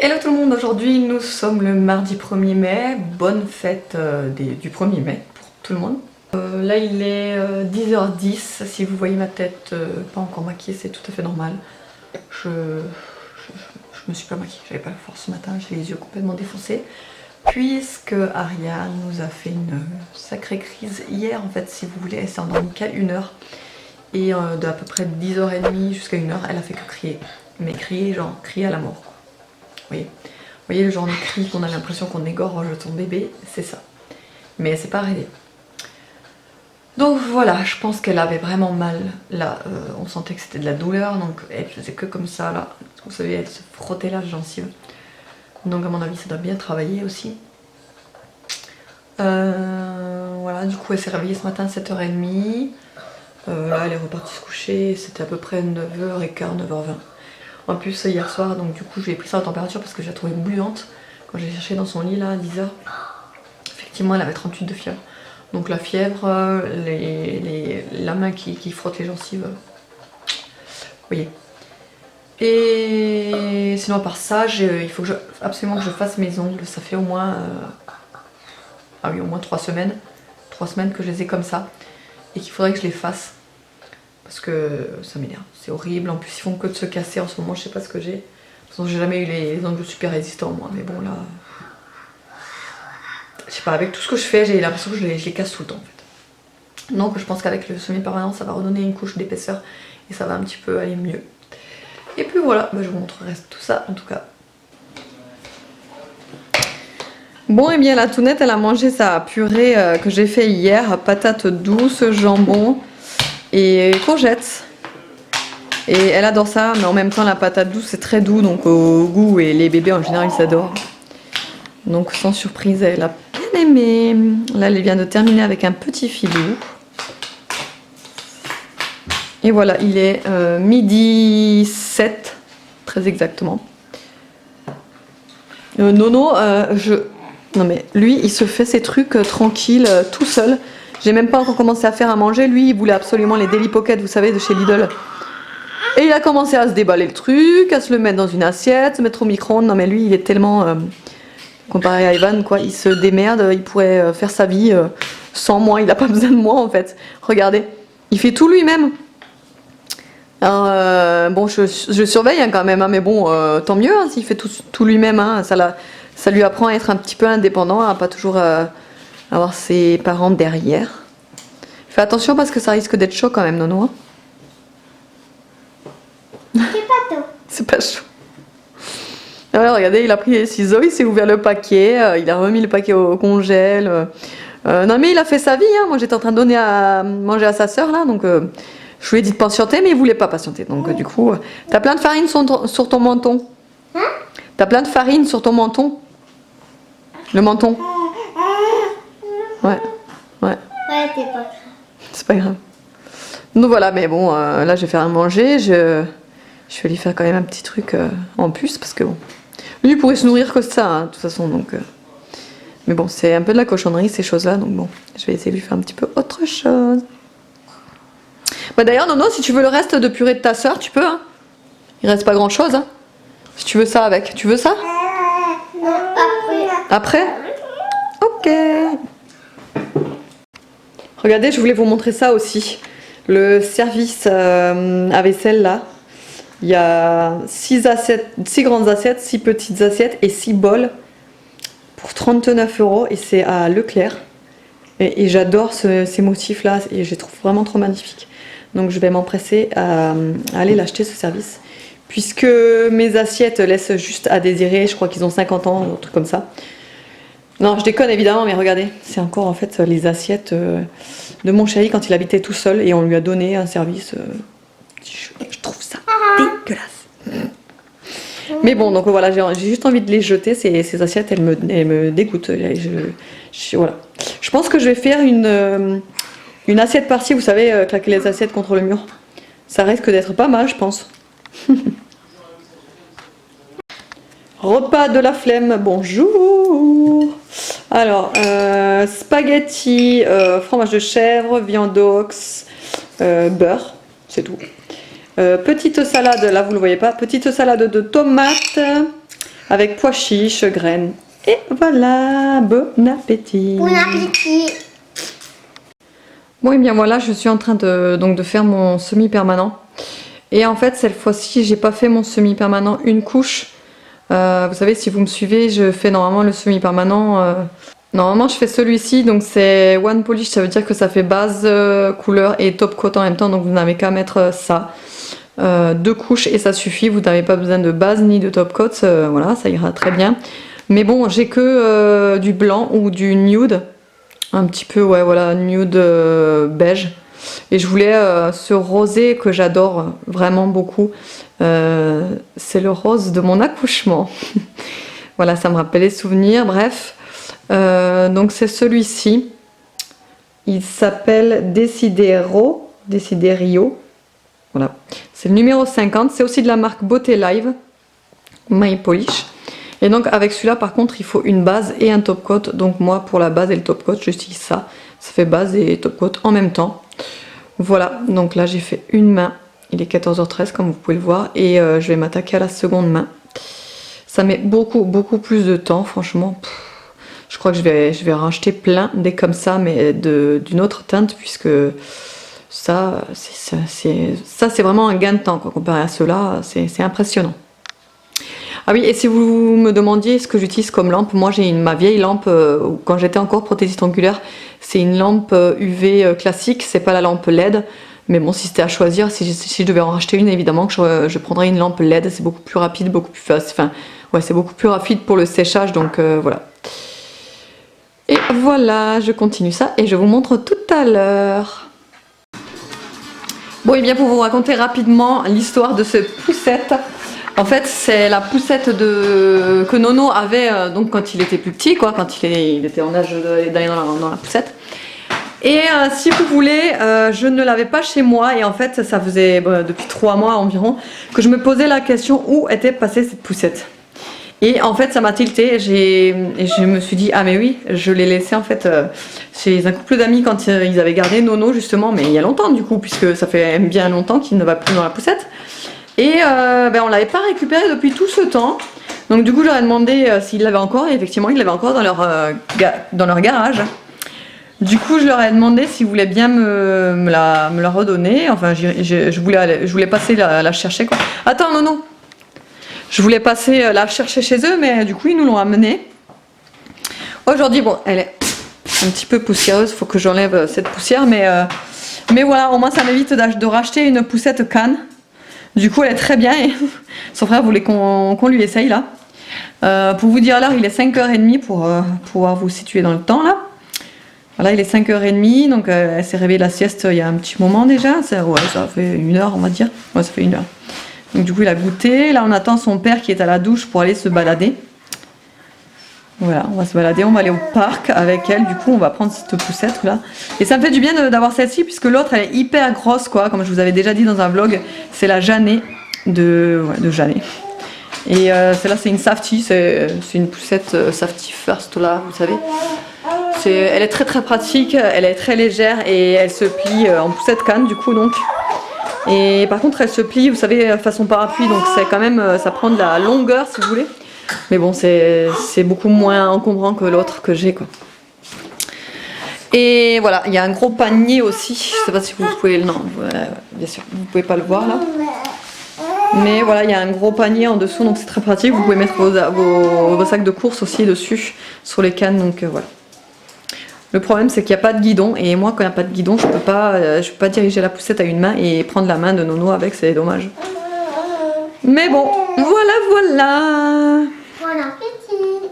Hello tout le monde, aujourd'hui nous sommes le mardi 1er mai, bonne fête du 1er mai pour tout le monde. Là il est 10h10, si vous voyez ma tête pas encore maquillée c'est tout à fait normal. Je me suis pas maquillée, j'avais pas la force ce matin, j'ai les yeux complètement défoncés. Puisque Ariane nous a fait une sacrée crise hier en fait si vous voulez, elle s'est endormie qu'à 1h. Et de à peu près 10h30 jusqu'à 1h elle a fait que crier. Mais crier genre crier à la mort. Vous voyez le genre de cri qu'on a l'impression qu'on égorge ton bébé, c'est ça. Mais elle s'est pas arrêtée. Donc voilà, je pense qu'elle avait vraiment mal. Là, on sentait que c'était de la douleur, donc elle faisait que comme ça, là. Vous savez, elle se frottait la gencive. Donc à mon avis, ça doit bien travailler aussi. Voilà, du coup, elle s'est réveillée ce matin à 7h30. Là, elle est repartie se coucher, c'était à peu près 9h15, 9h20. En plus hier soir, donc du coup je lui ai pris sa température parce que je la trouvais bouillante. Quand j'ai cherché dans son lit là à 10h, effectivement elle avait 38 de fièvre. Donc la fièvre, la main qui frotte les gencives, vous voyez. Et sinon à part ça, il faut absolument que je fasse mes ongles. Ça fait au moins, au moins 3 semaines. 3 semaines que je les ai comme ça. Et qu'il faudrait que je les fasse. Parce que ça m'énerve, c'est horrible. En plus, ils font que de se casser en ce moment. Je sais pas ce que j'ai. De toute façon, j'ai jamais eu les ongles super résistants, moi. Mais bon, là. Je sais pas, avec tout ce que je fais, j'ai l'impression que je les casse tout le temps, en fait. Donc, je pense qu'avec le semi-permanent, ça va redonner une couche d'épaisseur. Et ça va un petit peu aller mieux. Et puis voilà, je vous montrerai tout ça, en tout cas. Bon, et bien, la Tounette, elle a mangé sa purée que j'ai fait hier. Patates douces, jambon et courgettes. Et elle adore ça, mais en même temps la patate douce c'est très doux donc au goût et les bébés en général ils adorent. Donc sans surprise elle a bien aimé. Là elle vient de terminer avec un petit filou. Et voilà, il est midi 7 très exactement. Nono, non mais lui il se fait ses trucs tranquille tout seul. J'ai même pas encore commencé à faire à manger. Lui, il voulait absolument les Daily Pocket, vous savez, de chez Lidl. Et il a commencé à se déballer le truc, à se le mettre dans une assiette, se mettre au micro-ondes. Non mais lui, il est tellement... comparé à Ivan, quoi, il se démerde. Il pourrait faire sa vie sans moi. Il n'a pas besoin de moi, en fait. Regardez, il fait tout lui-même. Alors, bon, je surveille hein, quand même. Hein, mais bon, tant mieux hein, s'il fait tout lui-même. Hein, ça lui apprend à être un petit peu indépendant, à pas toujours... avoir ses parents derrière. Fais attention parce que ça risque d'être chaud quand même, Nono. C'est pas chaud. C'est pas chaud. Alors, regardez, il a pris les ciseaux, il s'est ouvert le paquet, il a remis le paquet au congèle. Non mais il a fait sa vie, hein. Moi j'étais en train de donner à manger à sa soeur là, donc je lui ai dit de patienter, mais il voulait pas patienter. Donc du coup, t'as plein de farine sur ton menton. Hein? T'as plein de farine sur ton menton. Le menton. Ouais. Ouais, c'est pas grave. C'est pas grave. Donc voilà, mais bon, là je vais faire à manger. Je vais lui faire quand même un petit truc en plus parce que bon. Lui il pourrait se nourrir que ça, hein, de toute façon. Donc, mais bon, c'est un peu de la cochonnerie ces choses-là. Donc bon, je vais essayer de lui faire un petit peu autre chose. Bah, d'ailleurs, Nono, si tu veux le reste de purée de ta soeur, tu peux. Hein. Il reste pas grand-chose. Hein. Si tu veux ça avec. Tu veux ça? Non, après. Après? Ok. Regardez, je voulais vous montrer ça aussi. Le service à vaisselle là. Il y a 6 grandes assiettes, 6 petites assiettes et 6 bols pour 39 € et c'est à Leclerc. Et j'adore ces motifs là et je les trouve vraiment trop magnifiques. Donc je vais m'empresser à aller l'acheter ce service. Puisque mes assiettes laissent juste à désirer, je crois qu'ils ont 50 ans ou un truc comme ça. Non, je déconne évidemment, mais regardez, c'est encore en fait les assiettes de mon chéri quand il habitait tout seul et on lui a donné un service. Je trouve ça dégueulasse. Mais bon, donc voilà, j'ai juste envie de les jeter, ces assiettes, elles me dégoûtent. Voilà. Je pense que je vais faire une assiette par-ci, vous savez, claquer les assiettes contre le mur. Ça risque d'être pas mal, je pense. Repas de la flemme, bonjour. Alors, spaghetti, fromage de chèvre, viande d'ox, beurre, c'est tout. Petite salade, là vous le voyez pas, petite salade de tomates, avec pois chiches, graines. Et voilà, bon appétit. Bon appétit. Bon et bien voilà, je suis en train de faire mon semi-permanent. Et en fait, cette fois-ci, j'ai pas fait mon semi-permanent une couche. Vous savez, si vous me suivez, je fais normalement le semi-permanent. Normalement, je fais celui-ci, donc c'est One Polish, ça veut dire que ça fait base, couleur et top coat en même temps, donc vous n'avez qu'à mettre ça. 2 couches et ça suffit, vous n'avez pas besoin de base ni de top coat, voilà, ça ira très bien. Mais bon, j'ai que du blanc ou du nude, un petit peu, ouais, voilà, nude beige. Et je voulais ce rosé que j'adore vraiment beaucoup. C'est le rose de mon accouchement. Voilà, ça me rappelle les souvenirs, bref. Donc c'est celui-ci. Il s'appelle Desiderio. Voilà. C'est le numéro 50. C'est aussi de la marque Beauté Live. My Polish. Et donc avec celui-là, par contre, il faut une base et un top coat. Donc moi, pour la base et le top coat, j'utilise ça. Ça fait base et top coat en même temps. Voilà, donc là j'ai fait une main. Il est 14h13 comme vous pouvez le voir. Et je vais m'attaquer à la seconde main. Ça met beaucoup plus de temps, franchement. Je crois que je vais racheter plein des comme ça, mais d'une autre teinte, puisque ça c'est vraiment un gain de temps, quoi, comparé à ceux-là, c'est impressionnant. Ah oui, et si vous me demandiez ce que j'utilise comme lampe, moi j'ai ma vieille lampe, quand j'étais encore prothésiste oculaire, c'est une lampe UV classique, c'est pas la lampe LED, mais bon, si c'était à choisir, si je devais en racheter une, évidemment que je prendrais une lampe LED, c'est beaucoup plus rapide, beaucoup plus facile, enfin, ouais, c'est beaucoup plus rapide pour le séchage, donc voilà. Et voilà, je continue ça et je vous montre tout à l'heure. Bon, et bien pour vous raconter rapidement l'histoire de cette poussette. En fait, c'est la poussette que Nono avait donc quand il était plus petit, quoi, quand il était en âge d'aller dans la poussette. Et si vous voulez, je ne l'avais pas chez moi et en fait, ça faisait depuis 3 mois environ que je me posais la question où était passée cette poussette. Et en fait, ça m'a tilté. Je me suis dit, ah mais oui, je l'ai laissé en fait chez un couple d'amis quand ils avaient gardé Nono justement, mais il y a longtemps du coup, puisque ça fait bien longtemps qu'il ne va plus dans la poussette. Et on l'avait pas récupéré depuis tout ce temps. Donc du coup, j'aurais demandé s'ils l'avaient encore, et effectivement, ils l'avaient encore dans leur garage. Du coup, je leur ai demandé s'ils voulaient bien me la redonner. Enfin, je voulais passer la chercher, quoi. Attends, Nono. Je voulais passer la chercher chez eux, mais du coup, ils nous l'ont amenée. Aujourd'hui, bon, elle est un petit peu poussiéreuse, il faut que j'enlève cette poussière, mais voilà, au moins ça m'évite de racheter une poussette Cannes. Du coup, elle est très bien et son frère voulait qu'on lui essaye là. Pour vous dire l'heure, il est 5h30 pour pouvoir vous situer dans le temps là. Voilà, il est 5h30, donc elle s'est réveillée la sieste il y a un petit moment déjà. Ouais, ça fait 1 heure, on va dire. Ouais, ça fait 1 heure. Donc du coup, il a goûté. Là, on attend son père qui est à la douche pour aller se balader. Voilà, on va se balader, on va aller au parc avec elle. Du coup, on va prendre cette poussette là. Et ça me fait du bien d'avoir celle-ci, puisque l'autre, elle est hyper grosse, quoi. Comme je vous avais déjà dit dans un vlog, c'est la Jeannet de Jeannet. Et celle-là, c'est une Safety. C'est une poussette Safety First, là, vous savez. Elle est très pratique, elle est très légère et elle se plie en poussette Cannes, du coup, donc. Et par contre, elle se plie, vous savez, façon parapluie, donc c'est quand même, ça prend de la longueur, si vous voulez. Mais bon, c'est beaucoup moins encombrant que l'autre que j'ai, quoi. Et voilà, il y a un gros panier aussi. Je sais pas si vous pouvez le... Non, bien sûr, vous pouvez pas le voir là. Mais voilà, il y a un gros panier en dessous, donc c'est très pratique. Vous pouvez mettre vos sacs de course aussi dessus, sur les cannes, donc voilà. Le problème, c'est qu'il n'y a pas de guidon. Et moi, quand il n'y a pas de guidon, je peux pas diriger la poussette à une main et prendre la main de Nono avec, c'est dommage. Mais bon, voilà. Bon appétit.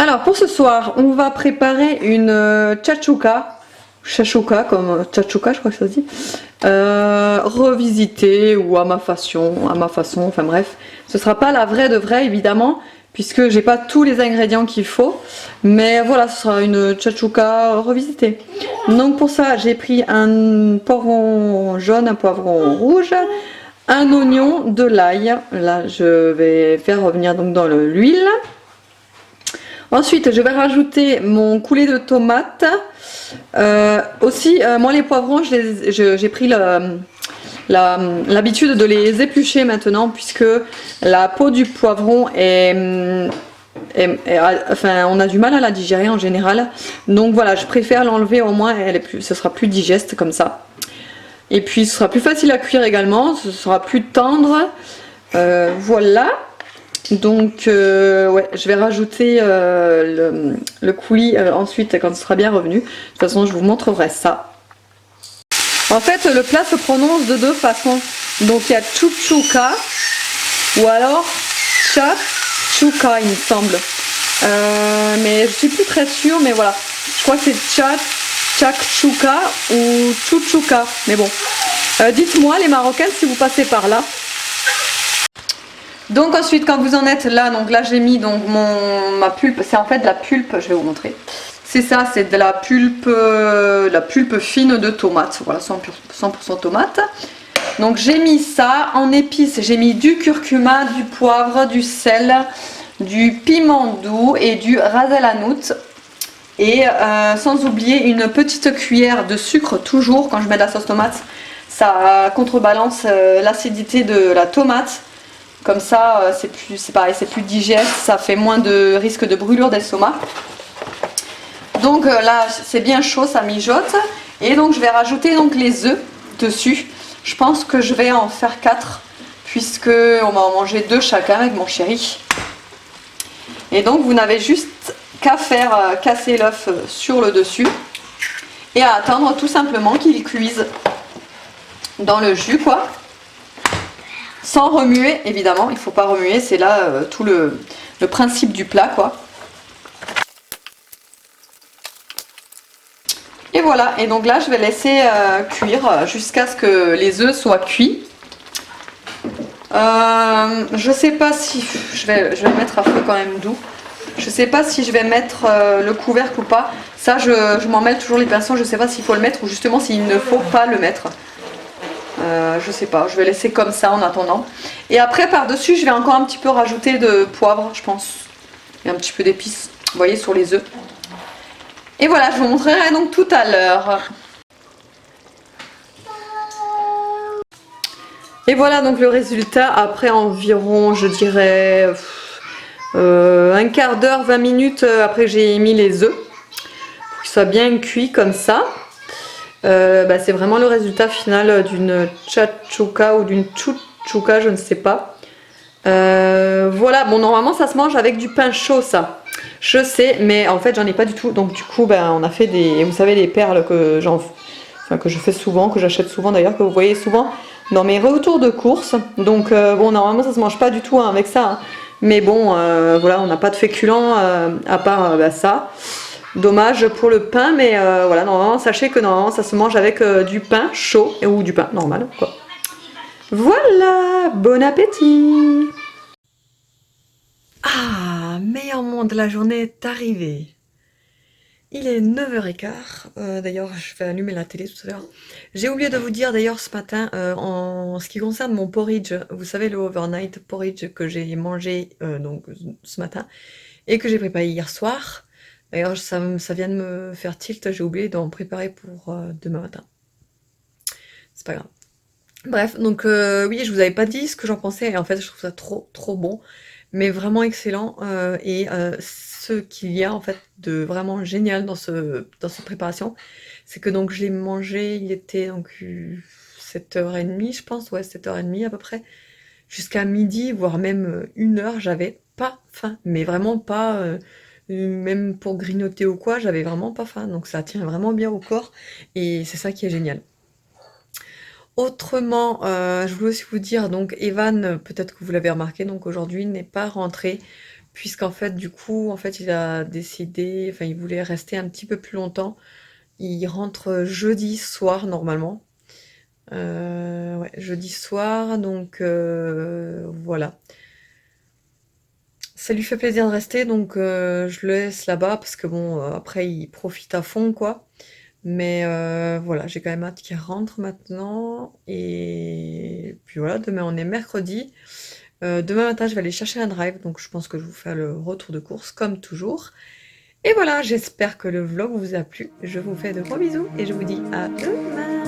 Alors pour ce soir, on va préparer une chachouka comme chachouka, je crois que ça se dit, revisitée ou à ma façon, enfin bref. Ce sera pas la vraie de vraie évidemment, puisque j'ai pas tous les ingrédients qu'il faut, mais voilà, ce sera une chachouka revisitée. Donc pour ça, j'ai pris un poivron jaune, un poivron rouge, un oignon, de l'ail. Là, je vais faire revenir donc dans l'huile. Ensuite, je vais rajouter mon coulis de tomates. Aussi, moi les poivrons, j'ai pris l'habitude de les éplucher maintenant, puisque la peau du poivron enfin, on a du mal à la digérer en général. Donc voilà, je préfère l'enlever, au moins ce sera plus digeste comme ça. Et puis ce sera plus facile à cuire également, ce sera plus tendre. Voilà. Donc ouais, je vais rajouter le coulis ensuite quand ce sera bien revenu. De toute façon, je vous montrerai ça. En fait, le plat se prononce de deux façons. Donc il y a chouchouka ou alors chatchouka, il me semble. Mais je suis plus très sûre, mais voilà. Je crois que c'est chakchouka ou chouchouka. Mais bon, dites-moi les Marocains si vous passez par là. Donc ensuite, quand vous en êtes là, donc là j'ai mis donc ma pulpe, c'est en fait de la pulpe, je vais vous montrer. C'est ça, c'est de la pulpe fine de tomate, voilà, 100% tomate. Donc j'ai mis ça en épices, j'ai mis du curcuma, du poivre, du sel, du piment doux et du ras el hanout. Et sans oublier une petite cuillère de sucre, toujours quand je mets de la sauce tomate, ça contrebalance l'acidité de la tomate. Comme ça, c'est pareil, c'est plus digeste, ça fait moins de risque de brûlure d'estomac. Donc là, c'est bien chaud, ça mijote. Et donc, je vais rajouter donc les œufs dessus. Je pense que je vais en faire 4, puisque on va en manger 2 chacun avec mon chéri. Et donc, vous n'avez juste qu'à faire casser l'œuf sur le dessus et à attendre tout simplement qu'il cuise dans le jus, quoi. Sans remuer, évidemment, il ne faut pas remuer, c'est là tout le principe du plat, quoi. Et voilà, et donc là, je vais laisser cuire jusqu'à ce que les œufs soient cuits. Je sais pas si... Je vais le mettre à feu quand même doux. Je sais pas si je vais mettre le couvercle ou pas. Ça, je m'en mêle toujours les pinceaux, je sais pas s'il faut le mettre ou justement s'il ne faut pas le mettre. Je sais pas, je vais laisser comme ça en attendant. Et après par-dessus, je vais encore un petit peu rajouter de poivre, je pense. Et un petit peu d'épices, vous voyez, sur les œufs. Et voilà, je vous montrerai donc tout à l'heure. Et voilà donc le résultat après environ, je dirais, un quart d'heure, 20 minutes après que j'ai mis les œufs. Pour qu'ils soient bien cuits comme ça. C'est vraiment le résultat final d'une chachouka ou d'une chouchouka, je ne sais pas. Voilà, bon normalement ça se mange avec du pain chaud ça, je sais, mais en fait j'en ai pas du tout, donc du coup on a fait vous savez, des perles que que je fais souvent, que j'achète souvent d'ailleurs, que vous voyez souvent dans mes retours de course. Donc bon, normalement ça se mange pas du tout avec ça, hein. Mais bon, voilà, on n'a pas de féculents à part ça. Dommage pour le pain, mais voilà, normalement, sachez que normalement ça se mange avec du pain chaud ou du pain normal, quoi. Voilà, bon appétit. Ah, meilleur moment de la journée est arrivé. Il est 9h15, d'ailleurs je vais allumer la télé tout à l'heure. J'ai oublié de vous dire d'ailleurs ce matin, en ce qui concerne mon porridge, vous savez le overnight porridge que j'ai mangé donc ce matin et que j'ai préparé hier soir. D'ailleurs ça vient de me faire tilt, j'ai oublié d'en préparer pour demain matin. C'est pas grave. Bref, donc oui, je vous avais pas dit ce que j'en pensais et en fait je trouve ça trop bon, mais vraiment excellent et ce qu'il y a en fait de vraiment génial dans cette préparation, c'est que donc je l'ai mangé, il était donc 7h30 je pense, ouais 7h30 à peu près, jusqu'à midi, voire même 1h, j'avais pas faim, mais vraiment pas, même pour grignoter ou quoi, j'avais vraiment pas faim, donc ça tient vraiment bien au corps et c'est ça qui est génial. Autrement, je voulais aussi vous dire, donc Evan, peut-être que vous l'avez remarqué, donc aujourd'hui n'est pas rentré puisqu'en fait, du coup, en fait, il a décidé, enfin, il voulait rester un petit peu plus longtemps. Il rentre jeudi soir normalement. Ouais, jeudi soir, donc voilà. Ça lui fait plaisir de rester, donc je le laisse là-bas parce que bon, après il profite à fond, quoi. Mais voilà, j'ai quand même hâte qu'il rentre maintenant. Et puis voilà, demain on est mercredi. Demain matin, je vais aller chercher un drive, donc je pense que je vais vous faire le retour de course comme toujours. Et voilà, j'espère que le vlog vous a plu. Je vous fais de gros bisous et je vous dis à demain.